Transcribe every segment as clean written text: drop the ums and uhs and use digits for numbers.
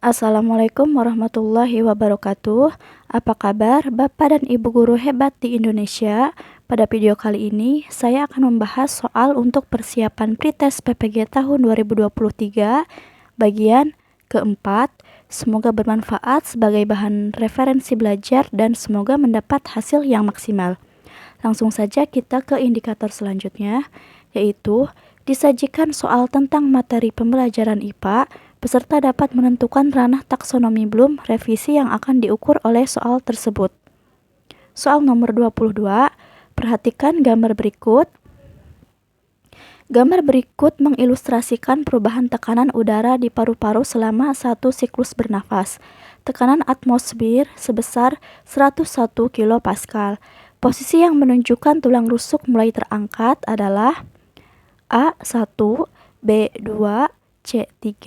Assalamualaikum warahmatullahi wabarakatuh. Apa kabar Bapak dan Ibu guru hebat di Indonesia? Pada video kali ini, saya akan membahas soal untuk persiapan pretest PPG tahun 2023, bagian keempat. Semoga bermanfaat sebagai bahan referensi belajar dan semoga mendapat hasil yang maksimal. Langsung saja kita ke indikator selanjutnya, yaitu disajikan soal tentang materi pembelajaran IPA. Peserta dapat menentukan ranah taksonomi Bloom revisi yang akan diukur oleh soal tersebut. Soal nomor 22, perhatikan gambar berikut. Gambar berikut mengilustrasikan perubahan tekanan udara di paru-paru selama satu siklus bernafas. Tekanan atmosfer sebesar 101 kPa. Posisi yang menunjukkan tulang rusuk mulai terangkat adalah A1, B2, C3,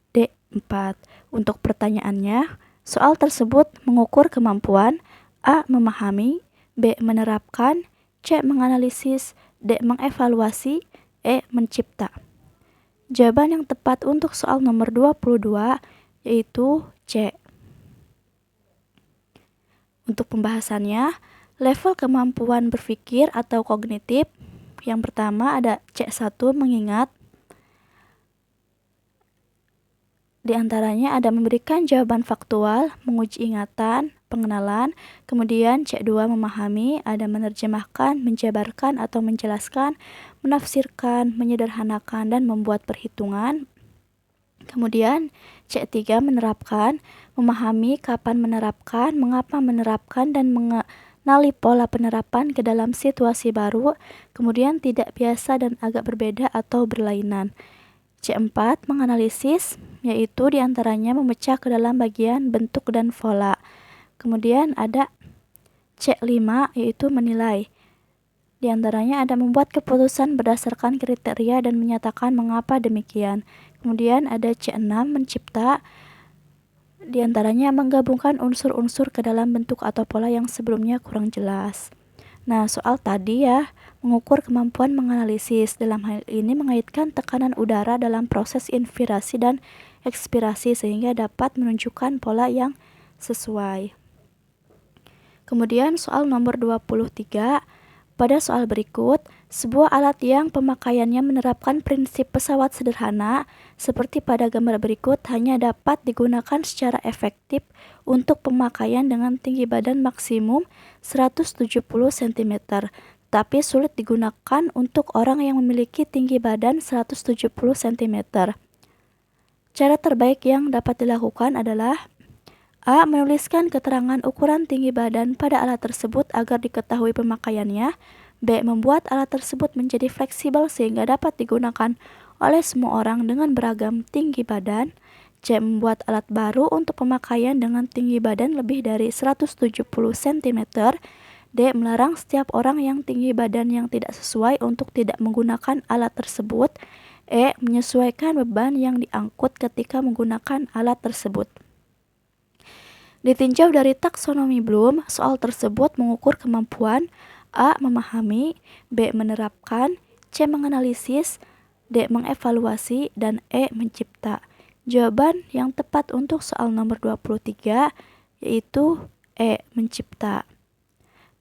D4. Untuk pertanyaannya, soal tersebut mengukur kemampuan A. Memahami, B. Menerapkan, C. Menganalisis, D. Mengevaluasi, E. Mencipta. Jawaban yang tepat untuk soal nomor 22 yaitu C. Untuk pembahasannya, level kemampuan berpikir atau kognitif. Yang pertama ada C1 mengingat. Di antaranya ada memberikan jawaban faktual, menguji ingatan, pengenalan. Kemudian C2 memahami, ada menerjemahkan, menjabarkan atau menjelaskan, menafsirkan, menyederhanakan, dan membuat perhitungan. Kemudian C3 menerapkan, memahami kapan menerapkan, mengapa menerapkan, dan mengenali pola penerapan ke dalam situasi baru, kemudian tidak biasa dan agak berbeda atau berlainan. C4 menganalisis, yaitu diantaranya memecah ke dalam bagian bentuk dan pola. Kemudian ada C5 yaitu menilai. Di antaranya ada membuat keputusan berdasarkan kriteria dan menyatakan mengapa demikian. Kemudian ada C6 mencipta. Di antaranya menggabungkan unsur-unsur ke dalam bentuk atau pola yang sebelumnya kurang jelas. Nah, soal tadi ya, mengukur kemampuan menganalisis. Dalam hal ini mengaitkan tekanan udara dalam proses inspirasi dan ekspirasi sehingga dapat menunjukkan pola yang sesuai. Kemudian soal nomor 23. Pada soal berikut, sebuah alat yang pemakaiannya menerapkan prinsip pesawat sederhana seperti pada gambar berikut hanya dapat digunakan secara efektif untuk pemakaian dengan tinggi badan maksimum 170 cm, tapi sulit digunakan untuk orang yang memiliki tinggi badan 170 cm. Cara terbaik yang dapat dilakukan adalah A. Menuliskan keterangan ukuran tinggi badan pada alat tersebut agar diketahui pemakaiannya. B. Membuat alat tersebut menjadi fleksibel sehingga dapat digunakan oleh semua orang dengan beragam tinggi badan. C. Membuat alat baru untuk pemakaian dengan tinggi badan lebih dari 170 cm. D. Melarang setiap orang yang tinggi badan yang tidak sesuai untuk tidak menggunakan alat tersebut. E. Menyesuaikan beban yang diangkut ketika menggunakan alat tersebut. Ditinjau dari taksonomi Bloom, soal tersebut mengukur kemampuan A. Memahami, B. Menerapkan, C. Menganalisis, D. Mengevaluasi, dan E. Mencipta. Jawaban yang tepat untuk soal nomor 23 yaitu E. Mencipta.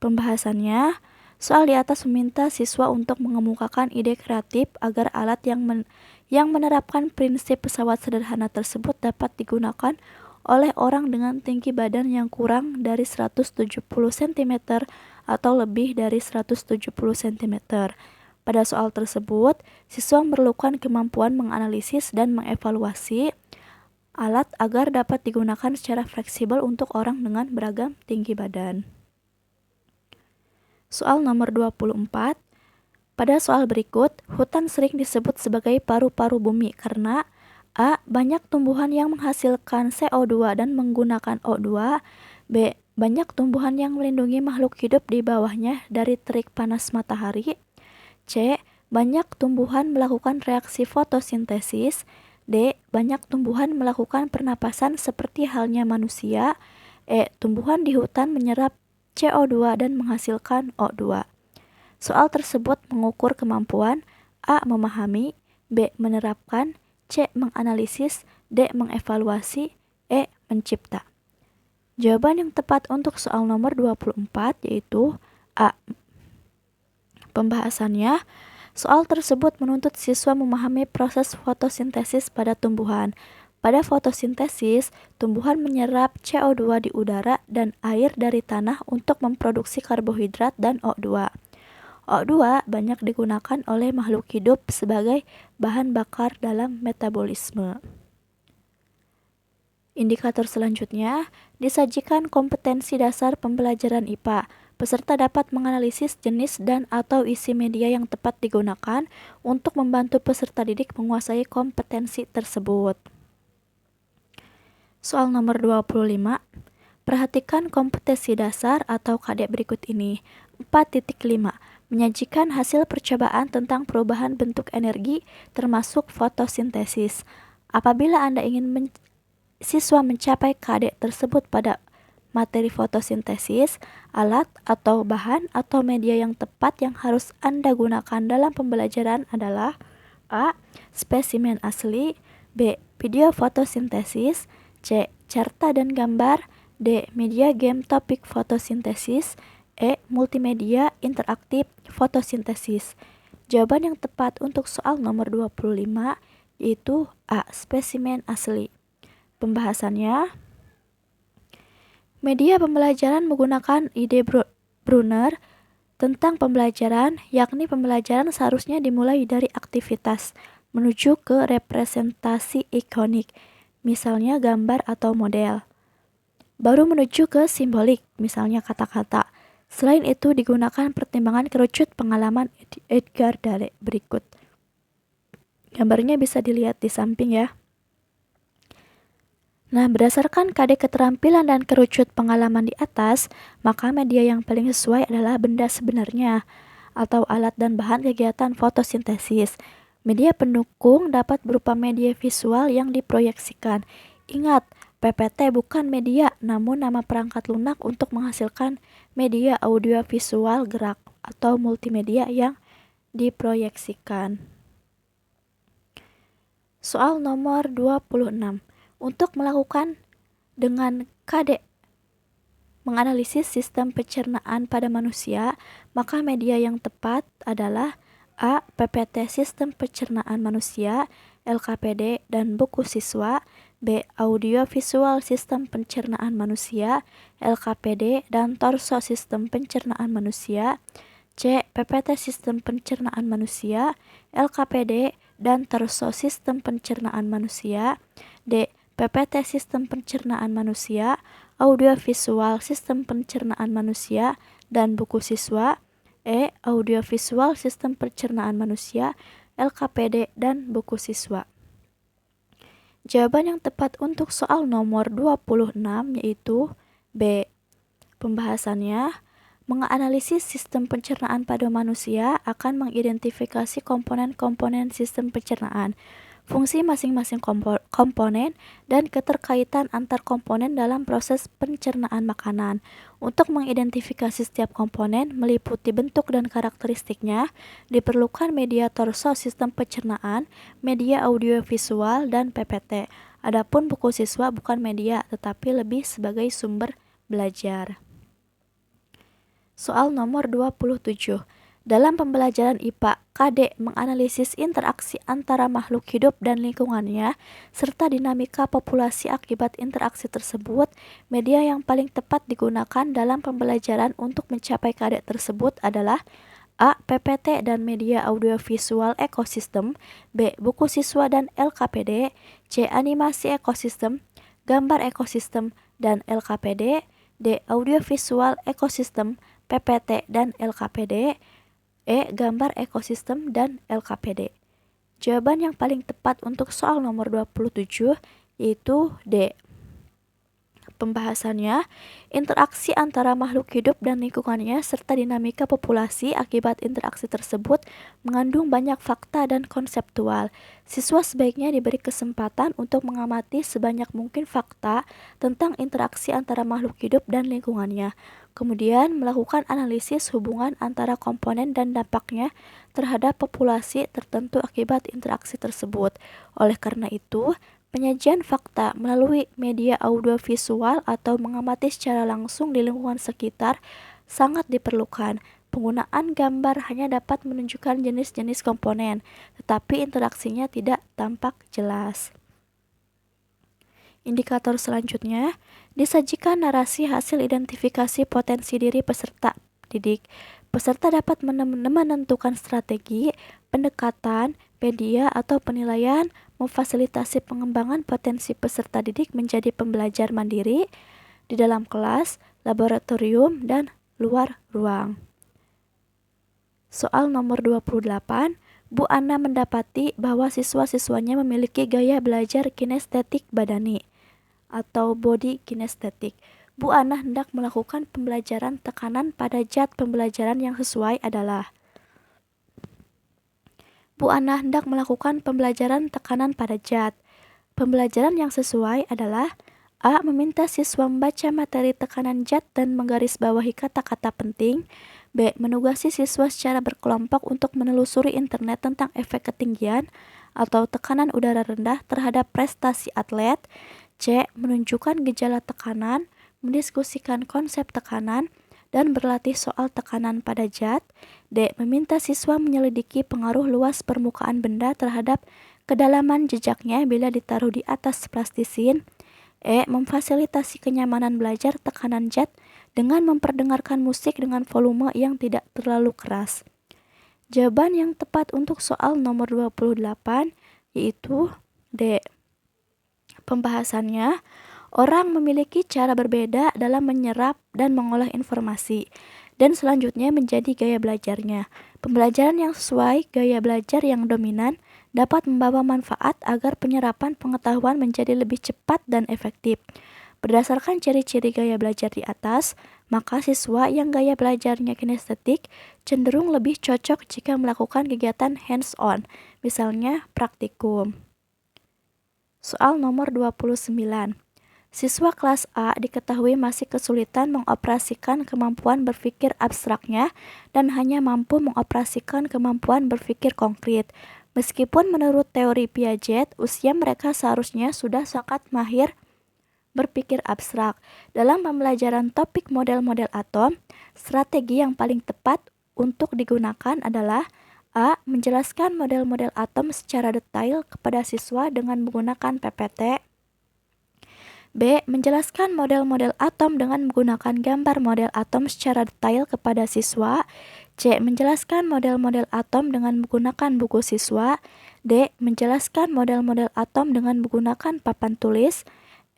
Pembahasannya, soal di atas meminta siswa untuk mengemukakan ide kreatif agar alat yang menerapkan prinsip pesawat sederhana tersebut dapat digunakan oleh orang dengan tinggi badan yang kurang dari 170 cm atau lebih dari 170 cm. Pada soal tersebut, siswa memerlukan kemampuan menganalisis dan mengevaluasi alat agar dapat digunakan secara fleksibel untuk orang dengan beragam tinggi badan. Soal nomor 24. Pada soal berikut, hutan sering disebut sebagai paru-paru bumi karena A. Banyak tumbuhan yang menghasilkan CO2 dan menggunakan O2. B. Banyak tumbuhan yang melindungi makhluk hidup di bawahnya dari terik panas matahari. C. Banyak tumbuhan melakukan reaksi fotosintesis. D. Banyak tumbuhan melakukan pernapasan seperti halnya manusia. E. Tumbuhan di hutan menyerap CO2 dan menghasilkan O2. Soal tersebut mengukur kemampuan A. Memahami, B. Menerapkan, C. Menganalisis, D. Mengevaluasi, mencipta. Jawaban yang tepat untuk soal nomor 24 yaitu A. Pembahasannya, soal tersebut menuntut siswa memahami proses fotosintesis pada tumbuhan. Pada fotosintesis, tumbuhan menyerap CO2 di udara dan air dari tanah untuk memproduksi karbohidrat dan O2. O2 banyak digunakan oleh makhluk hidup sebagai bahan bakar dalam metabolisme. Indikator selanjutnya, disajikan kompetensi dasar pembelajaran IPA. Peserta dapat menganalisis jenis dan atau isi media yang tepat digunakan untuk membantu peserta didik menguasai kompetensi tersebut. Soal nomor 25. Perhatikan kompetensi dasar atau KD berikut ini. 4.5. Menyajikan hasil percobaan tentang perubahan bentuk energi termasuk fotosintesis. Apabila Anda ingin siswa mencapai KD tersebut pada materi fotosintesis, alat atau bahan atau media yang tepat yang harus Anda gunakan dalam pembelajaran adalah A. Spesimen asli, B. Video fotosintesis, C. Carta dan gambar, D. Media game topik fotosintesis, E. Multimedia interaktif fotosintesis. Jawaban yang tepat untuk soal nomor 25 yaitu A. Spesimen asli. Pembahasannya, media pembelajaran menggunakan ide Brunner tentang pembelajaran, yakni pembelajaran seharusnya dimulai dari aktivitas menuju ke representasi ikonik, misalnya gambar atau model, baru menuju ke simbolik, misalnya kata-kata. Selain itu digunakan pertimbangan kerucut pengalaman Edgar Dale berikut. Gambarnya bisa dilihat di samping ya. Nah, berdasarkan KD keterampilan dan kerucut pengalaman di atas, maka media yang paling sesuai adalah benda sebenarnya atau alat dan bahan kegiatan fotosintesis. Media pendukung dapat berupa media visual yang diproyeksikan. Ingat, PPT bukan media, namun nama perangkat lunak untuk menghasilkan media audiovisual gerak atau multimedia yang diproyeksikan. Soal nomor 26. Untuk melakukan dengan KD menganalisis sistem pencernaan pada manusia, maka media yang tepat adalah A. PPT Sistem Pencernaan Manusia, LKPD, dan buku siswa, B. Audiovisual Sistem Pencernaan Manusia, LKPD, dan torso Sistem Pencernaan Manusia, C. PPT Sistem Pencernaan Manusia, LKPD, dan torso Sistem Pencernaan Manusia, D. PPT Sistem Pencernaan Manusia, Audiovisual Sistem Pencernaan Manusia, dan buku siswa, E. Audiovisual Sistem Pencernaan Manusia, LKPD, dan buku siswa. Jawaban yang tepat untuk soal nomor 26 yaitu B. Pembahasannya, menganalisis sistem pencernaan pada manusia akan mengidentifikasi komponen-komponen sistem pencernaan, fungsi masing-masing komponen, dan keterkaitan antar komponen dalam proses pencernaan makanan. Untuk mengidentifikasi setiap komponen meliputi bentuk dan karakteristiknya, diperlukan media torso sistem pencernaan, media audiovisual, dan PPT. Adapun buku siswa bukan media, tetapi lebih sebagai sumber belajar. Soal nomor 27. Dalam pembelajaran IPA, KD menganalisis interaksi antara makhluk hidup dan lingkungannya, serta dinamika populasi akibat interaksi tersebut. Media yang paling tepat digunakan dalam pembelajaran untuk mencapai KD tersebut adalah A. PPT dan media audiovisual ekosistem, B. Buku siswa dan LKPD, C. Animasi ekosistem, gambar ekosistem, dan LKPD, D. Audiovisual ekosistem, PPT, dan LKPD, E. Gambar ekosistem dan LKPD. Jawaban yang paling tepat untuk soal nomor 27 yaitu D. Pembahasannya, interaksi antara makhluk hidup dan lingkungannya serta dinamika populasi akibat interaksi tersebut mengandung banyak fakta dan konseptual. Siswa sebaiknya diberi kesempatan untuk mengamati sebanyak mungkin fakta tentang interaksi antara makhluk hidup dan lingkungannya. Kemudian melakukan analisis hubungan antara komponen dan dampaknya terhadap populasi tertentu akibat interaksi tersebut. Oleh karena itu, Penyajian fakta melalui media audiovisual atau mengamati secara langsung di lingkungan sekitar sangat diperlukan. Penggunaan gambar hanya dapat menunjukkan jenis-jenis komponen, tetapi interaksinya tidak tampak jelas. Indikator selanjutnya, disajikan narasi hasil identifikasi potensi diri peserta didik. Peserta dapat menentukan strategi, pendekatan, media, atau penilaian memfasilitasi pengembangan potensi peserta didik menjadi pembelajar mandiri di dalam kelas, laboratorium, dan luar ruang. Soal nomor 28, Bu Ana mendapati bahwa siswa-siswanya memiliki gaya belajar kinestetik badani atau body kinesthetic. Bu Ana hendak melakukan pembelajaran tekanan pada zat pembelajaran yang sesuai adalah Bu Ana hendak melakukan pembelajaran tekanan pada zat. Pembelajaran yang sesuai adalah A. Meminta siswa membaca materi tekanan zat dan menggarisbawahi kata-kata penting. B. Menugasi siswa secara berkelompok untuk menelusuri internet tentang efek ketinggian atau tekanan udara rendah terhadap prestasi atlet. C. Menunjukkan gejala tekanan, mendiskusikan konsep tekanan, dan berlatih soal tekanan pada zat. D. Meminta siswa menyelidiki pengaruh luas permukaan benda terhadap kedalaman jejaknya bila ditaruh di atas plastisin. E. Memfasilitasi kenyamanan belajar tekanan zat dengan memperdengarkan musik dengan volume yang tidak terlalu keras. Jawaban yang tepat untuk soal nomor 28 yaitu D. Pembahasannya, orang memiliki cara berbeda dalam menyerap dan mengolah informasi, dan selanjutnya menjadi gaya belajarnya. Pembelajaran yang sesuai gaya belajar yang dominan dapat membawa manfaat agar penyerapan pengetahuan menjadi lebih cepat dan efektif. Berdasarkan ciri-ciri gaya belajar di atas, maka siswa yang gaya belajarnya kinestetik cenderung lebih cocok jika melakukan kegiatan hands-on, misalnya praktikum. Soal nomor 29. Siswa kelas A diketahui masih kesulitan mengoperasikan kemampuan berpikir abstraknya dan hanya mampu mengoperasikan kemampuan berpikir konkret. Meskipun menurut teori Piaget, usia mereka seharusnya sudah sangat mahir berpikir abstrak. Dalam pembelajaran topik model-model atom, strategi yang paling tepat untuk digunakan adalah A. Menjelaskan model-model atom secara detail kepada siswa dengan menggunakan PPT. B. Menjelaskan model-model atom dengan menggunakan gambar model atom secara detail kepada siswa. C. Menjelaskan model-model atom dengan menggunakan buku siswa. D. Menjelaskan model-model atom dengan menggunakan papan tulis.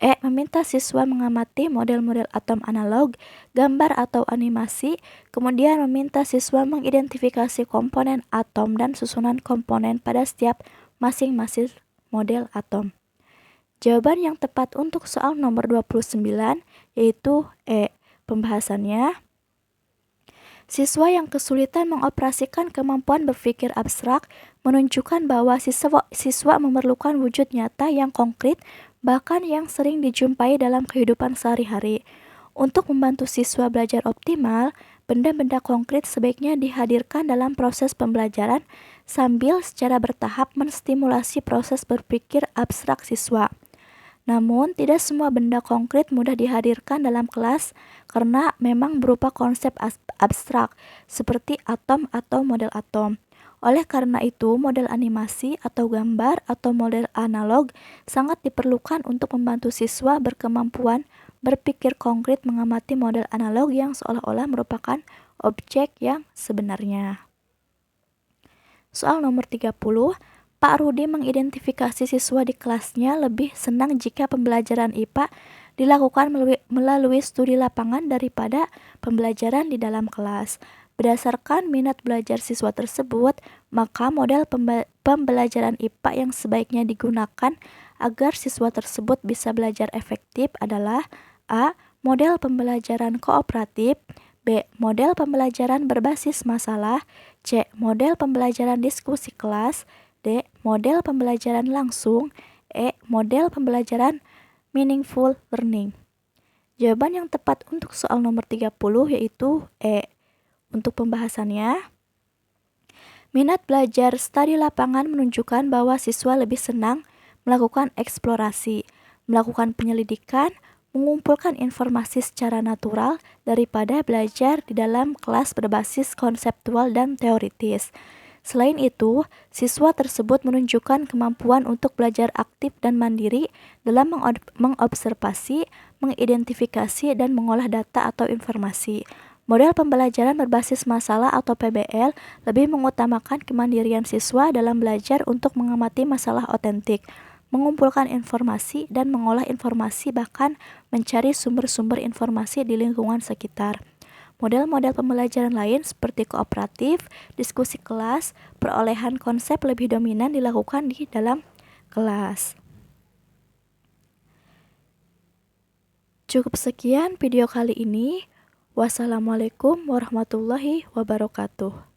E. Meminta siswa mengamati model-model atom analog, gambar atau animasi, kemudian meminta siswa mengidentifikasi komponen atom dan susunan komponen pada setiap masing-masing model atom. Jawaban yang tepat untuk soal nomor 29 yaitu E. Pembahasannya, siswa yang kesulitan mengoperasikan kemampuan berpikir abstrak menunjukkan bahwa siswa memerlukan wujud nyata yang konkret bahkan yang sering dijumpai dalam kehidupan sehari-hari. Untuk membantu siswa belajar optimal, benda-benda konkret sebaiknya dihadirkan dalam proses pembelajaran sambil secara bertahap menstimulasi proses berpikir abstrak siswa. Namun, tidak semua benda konkret mudah dihadirkan dalam kelas karena memang berupa konsep abstrak seperti atom atau model atom. Oleh karena itu, model animasi atau gambar atau model analog sangat diperlukan untuk membantu siswa berkemampuan berpikir konkret mengamati model analog yang seolah-olah merupakan objek yang sebenarnya. Soal nomor 30, Pak Rudi mengidentifikasi siswa di kelasnya lebih senang jika pembelajaran IPA dilakukan melalui studi lapangan daripada pembelajaran di dalam kelas. Berdasarkan minat belajar siswa tersebut, maka model pembelajaran IPA yang sebaiknya digunakan agar siswa tersebut bisa belajar efektif adalah A. Model pembelajaran kooperatif. B. Model pembelajaran berbasis masalah. C. Model pembelajaran diskusi kelas. D. Model pembelajaran langsung. E. Model pembelajaran meaningful learning. Jawaban yang tepat untuk soal nomor 30 yaitu E. Untuk pembahasannya, minat belajar studi lapangan menunjukkan bahwa siswa lebih senang melakukan eksplorasi, melakukan penyelidikan, mengumpulkan informasi secara natural daripada belajar di dalam kelas berbasis konseptual dan teoritis. Selain itu, siswa tersebut menunjukkan kemampuan untuk belajar aktif dan mandiri dalam mengobservasi, mengidentifikasi, dan mengolah data atau informasi. Model pembelajaran berbasis masalah atau PBL lebih mengutamakan kemandirian siswa dalam belajar untuk mengamati masalah otentik, mengumpulkan informasi, dan mengolah informasi, bahkan mencari sumber-sumber informasi di lingkungan sekitar. Model-model pembelajaran lain seperti kooperatif, diskusi kelas, perolehan konsep lebih dominan dilakukan di dalam kelas. Cukup sekian video kali ini. Wassalamualaikum warahmatullahi wabarakatuh.